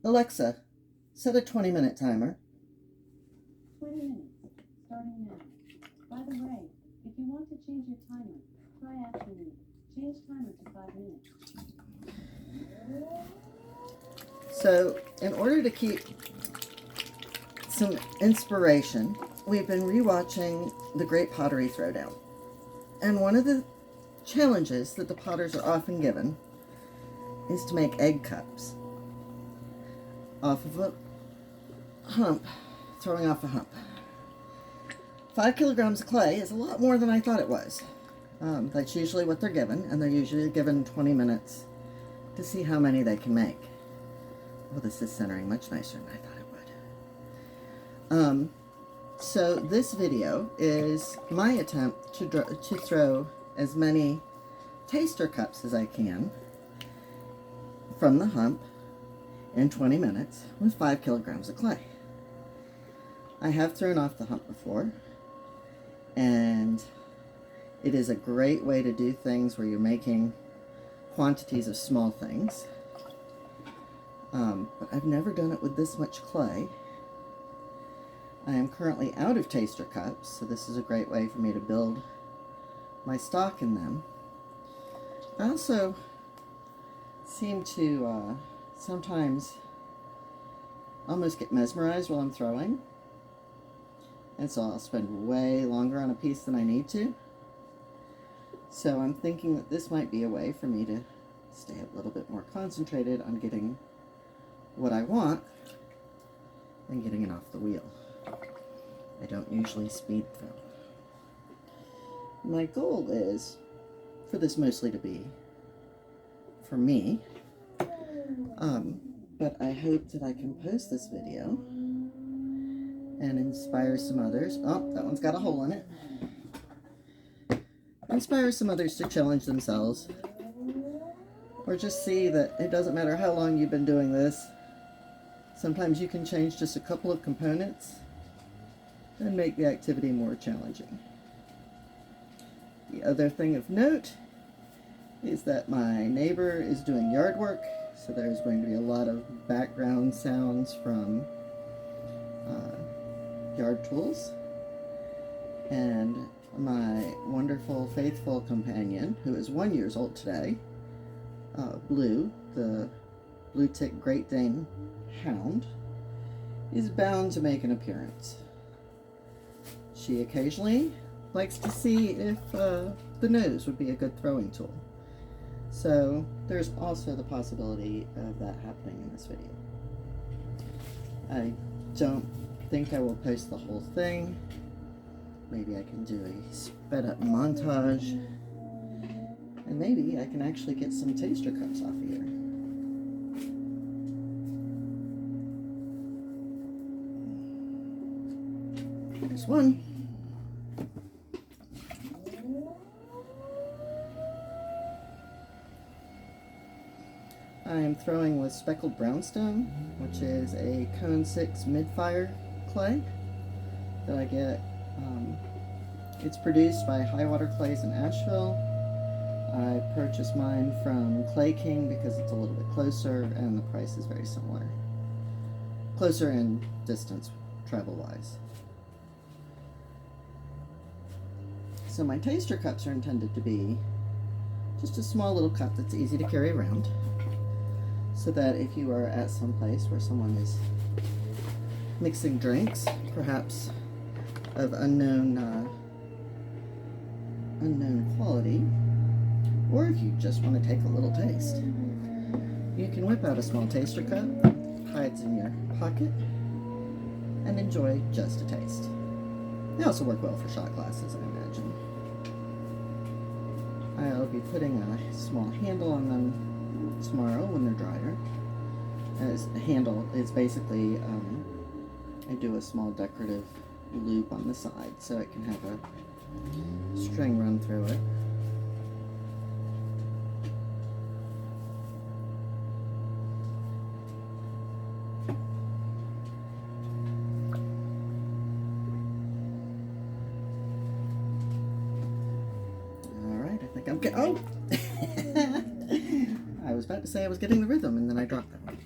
Alexa, set a 20-minute timer. 20 minutes, starting now. By the way, if you want to change your timer, try after me. Change timer to 5 minutes. So, in order to keep some inspiration, we've been rewatching the Great Pottery Throwdown. And one of the challenges that the potters are often given is to make egg cups off of a hump, throwing off a hump. 5 kilograms of clay is a lot more than I thought it was. That's usually what they're given, and they're usually given 20 minutes to see how many they can make. Well, this is centering much nicer than I thought it would. So this video is my attempt to throw as many taster cups as I can from the hump in 20 minutes with 5 kilograms of clay. I have thrown off the hump before, and it is a great way to do things where you're making quantities of small things. But I've never done it with this much clay. I am currently out of taster cups, so this is a great way for me to build my stock in them. I also seem to sometimes almost get mesmerized while I'm throwing, and so I'll spend way longer on a piece than I need to. So I'm thinking that this might be a way for me to stay a little bit more concentrated on getting what I want than getting it off the wheel. I don't usually speed throw. My goal is for this mostly to be for me, but I hope that I can post this video and inspire some others. Oh, that one's got a hole in it. Inspire some others to challenge themselves, or just see that it doesn't matter how long you've been doing this. Sometimes you can change just a couple of components and make the activity more challenging. The other thing of note is that my neighbor is doing yard work, so there's going to be a lot of background sounds from yard tools. And my wonderful, faithful companion, who is 1 year old today, Blue, the blue tick Great Dane hound, is bound to make an appearance. She occasionally likes to see if the nose would be a good throwing tool. So there's also the possibility of that happening in this video. I don't think I will post the whole thing. Maybe I can do a sped up montage, and maybe I can actually get some taster cups off of here. There's one. I am throwing with speckled brownstone, which is a cone 6 mid-fire clay that I get. It's produced by Highwater Clays in Asheville. I purchased mine from Clay King because it's a little bit closer and the price is very similar. Closer in distance, travel-wise. So my taster cups are intended to be just a small little cup that's easy to carry around, so that if you are at some place where someone is mixing drinks, perhaps of unknown quality, or if you just want to take a little taste, you can whip out a small taster cup, hides in your pocket, and enjoy just a taste. They also work well for shot glasses, I imagine. I'll be putting a small handle on them tomorrow when they're drier. As a handle is basically, I do a small decorative loop on the side so it can have a string run through it. Alright, I think I'm getting, oh! I was about to say I was getting the rhythm and then I dropped that one.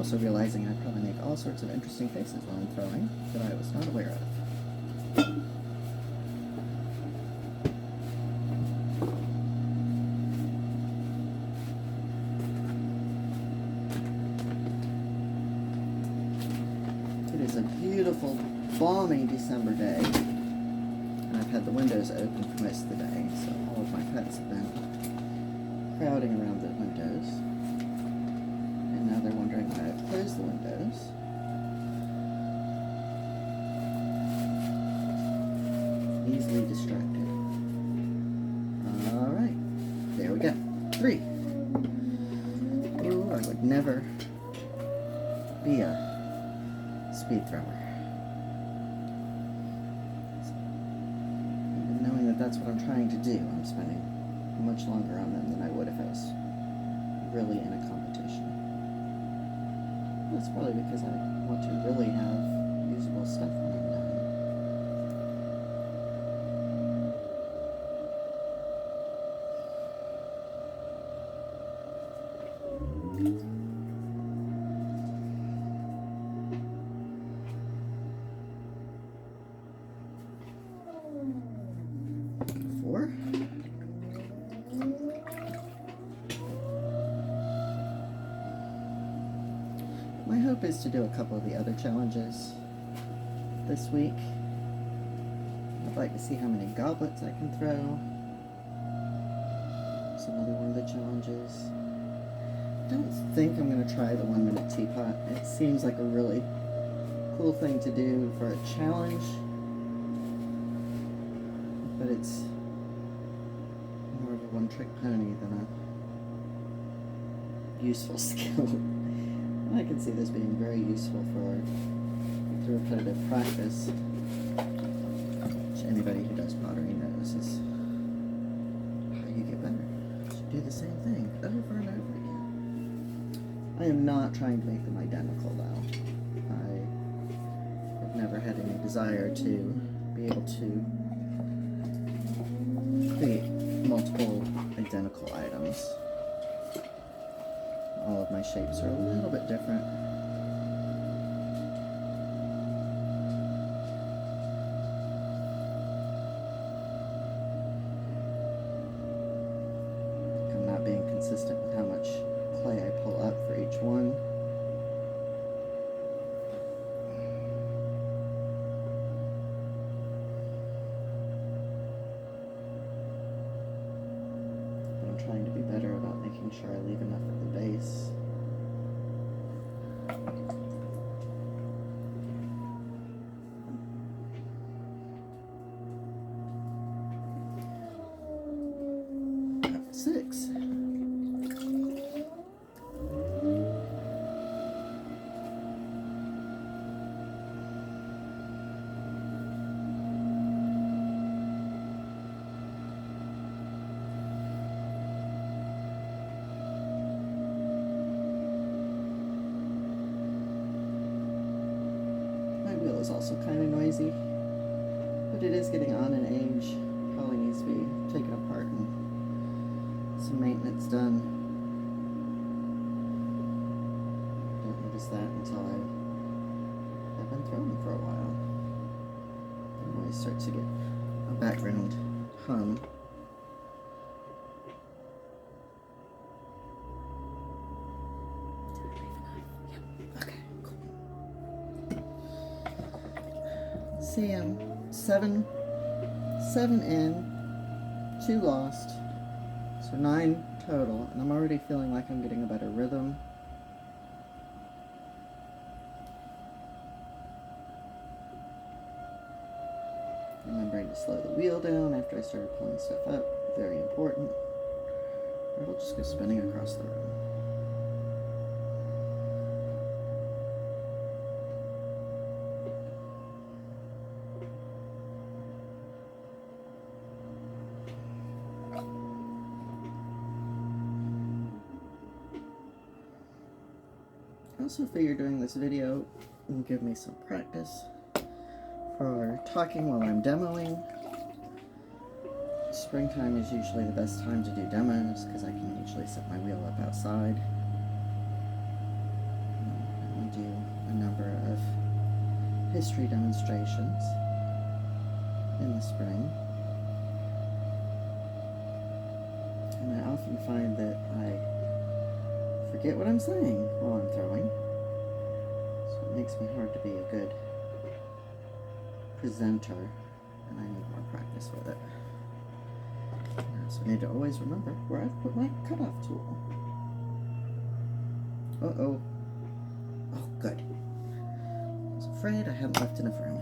also realizing I probably make all sorts of interesting faces while I'm throwing that I was not aware of. It is a beautiful, balmy December day. And I've had the windows open for most of the day, so all of my pets have been crowding around the windows. And now they're wondering why I've closed the windows. Easily distracted. Alright, there we go. 3. Ooh, I would never be a speed thrower. Even knowing that that's what I'm trying to do, I'm spending much longer on them than I would if I was really in a competition. That's probably because I want to really have usable stuff when I'm done. My hope is to do a couple of the other challenges this week. I'd like to see how many goblets I can throw. It's another one of the challenges. I don't think I'm going to try the 1 minute teapot. It seems like a really cool thing to do for a challenge, but it's more of a one-trick pony than a useful skill. I can see this being very useful for repetitive practice, which anybody who does pottery knows is how you get better. You do the same thing over and over again. I am not trying to make them identical, though. I have never had any desire to be able to create multiple identical items. All of my shapes are a little bit different. I'm not being consistent with how much clay I pull up for each one. But I'm trying to be better about making sure I leave enough at the base. Six. My wheel is also kind of noisy, but it is getting on in age. Probably needs to be taken apart and some maintenance done. Don't notice that until I've been throwing for a while. The noise starts to get a background hum. Okay, cool. See, I'm seven in, 2 lost. So 9 total, and I'm already feeling like I'm getting a better rhythm. Remembering to slow the wheel down after I started pulling stuff up, very important. Or it'll just go spinning across the room. I also figured doing this video will give me some practice for talking while I'm demoing. Springtime is usually the best time to do demos because I can usually set my wheel up outside. history demonstrations in the spring. And I often find that I forget what I'm saying while I'm throwing. So it makes me hard to be a good presenter, and I need more practice with it. I also need to always remember where I've put my cutoff tool. Uh-oh. Oh, good. I was afraid I hadn't left enough room.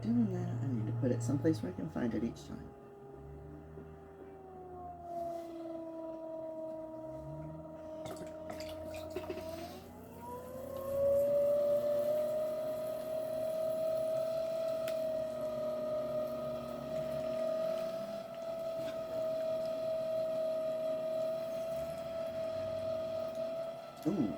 Doing that, I need to put it someplace where I can find it each time. Ooh.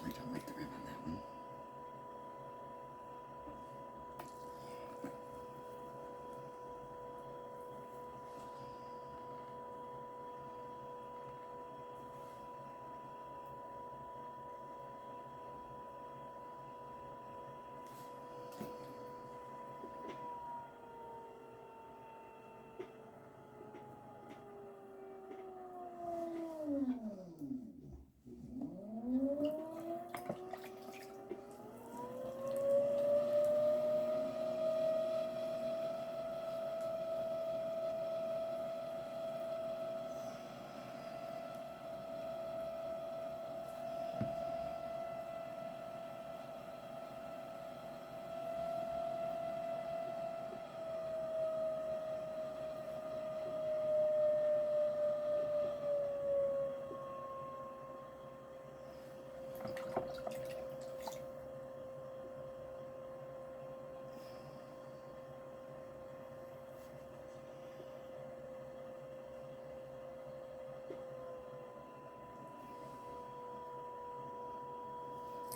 I don't like the rim on that one.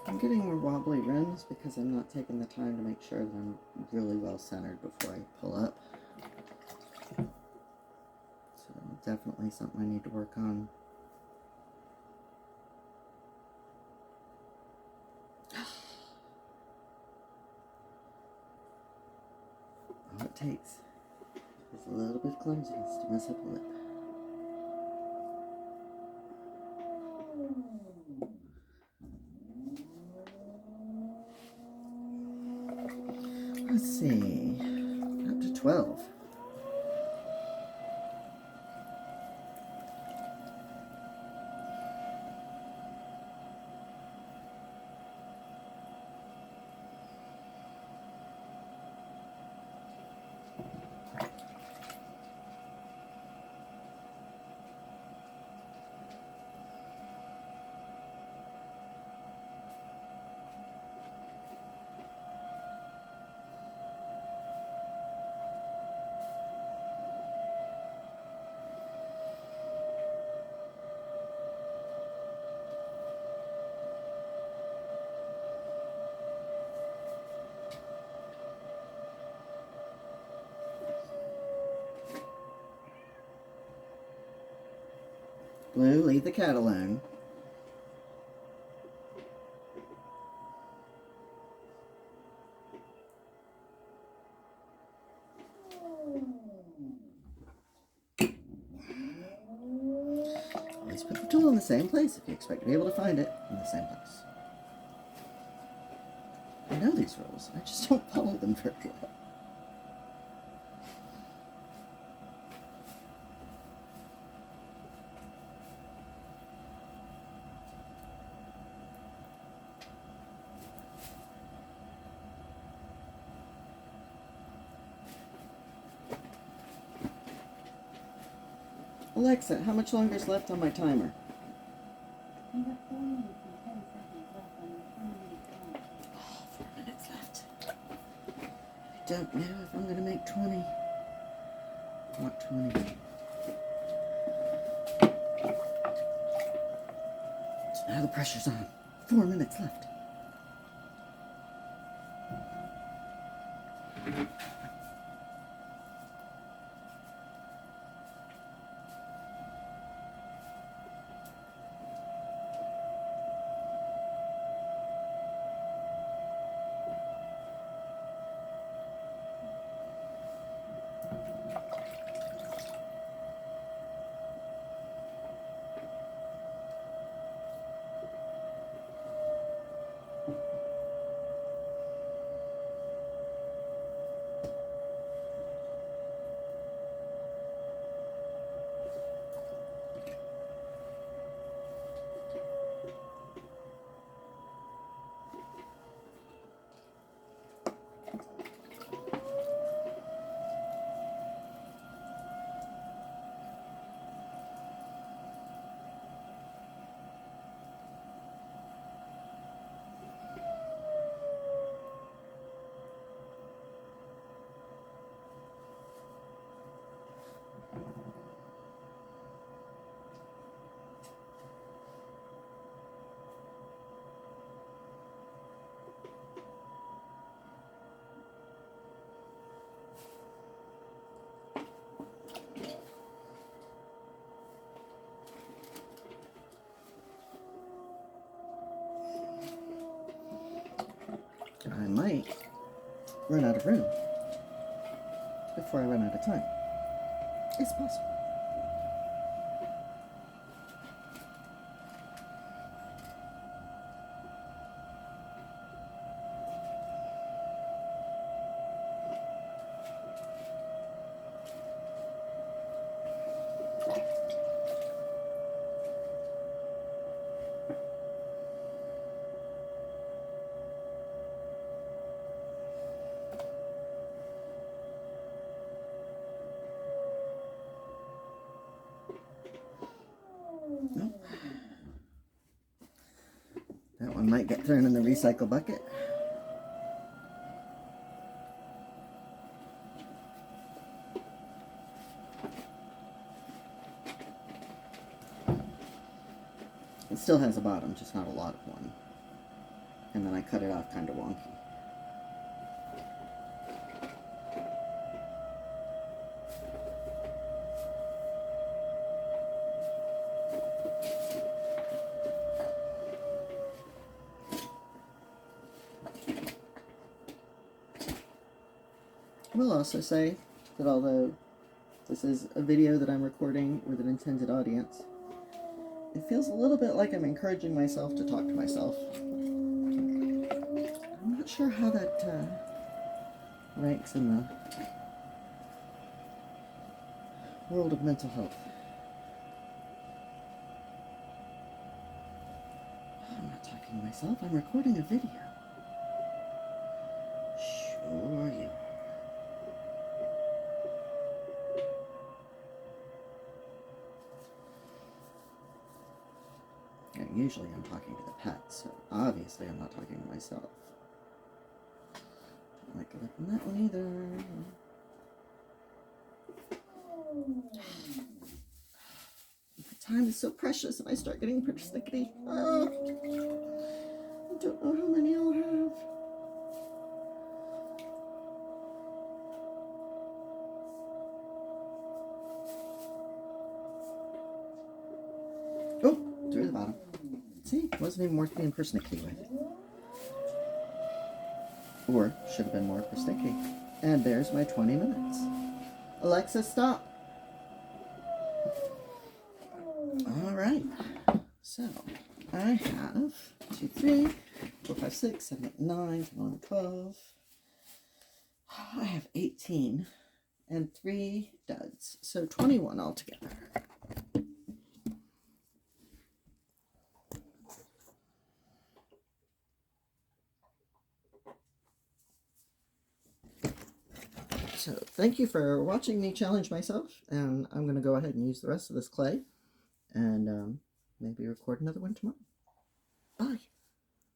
I'm getting more wobbly rims because I'm not taking the time to make sure that I'm really well centered before I pull up. So definitely something I need to work on. All it takes is a little bit of clumsiness to mess up a lip. Let's see, up to 12. Blue, leave the cat alone. It's all in the same place if you expect to be able to find it in the same place. I know these rules, I just don't follow them very well. Alexa, how much longer is left on my timer? You have 4 minutes and 10 seconds left on your 20-minute timer. Oh, 4 minutes left. I don't know if I'm going to make 20. I want 20. So now the pressure's on. 4 minutes left. I might run out of room before I run out of time. It's possible. Nope. That one might get thrown in the recycle bucket. It still has a bottom, just not a lot of one. And then I cut it off kind of wonky. I will also say that although this is a video that I'm recording with an intended audience, it feels a little bit like I'm encouraging myself to talk to myself. I'm not sure how that ranks in the world of mental health. I'm not talking to myself, I'm recording a video. Sure you are. Usually I'm talking to the pets, so obviously I'm not talking to myself. Don't like it in that one either. My time is so precious and I start getting persnickety. Oh, I don't know how many I'll have. Oh, through the bottom. See, it wasn't even worth being persnickety with. Or should have been more persnickety. And there's my 20 minutes. Alexa, stop. All right. So I have 2, 3, 4, 5, 6, 7, 8, 9, 10, 11, 12. I have 18 and 3 duds, so 21 altogether. So thank you for watching me challenge myself, and I'm going to go ahead and use the rest of this clay and maybe record another one tomorrow. Bye.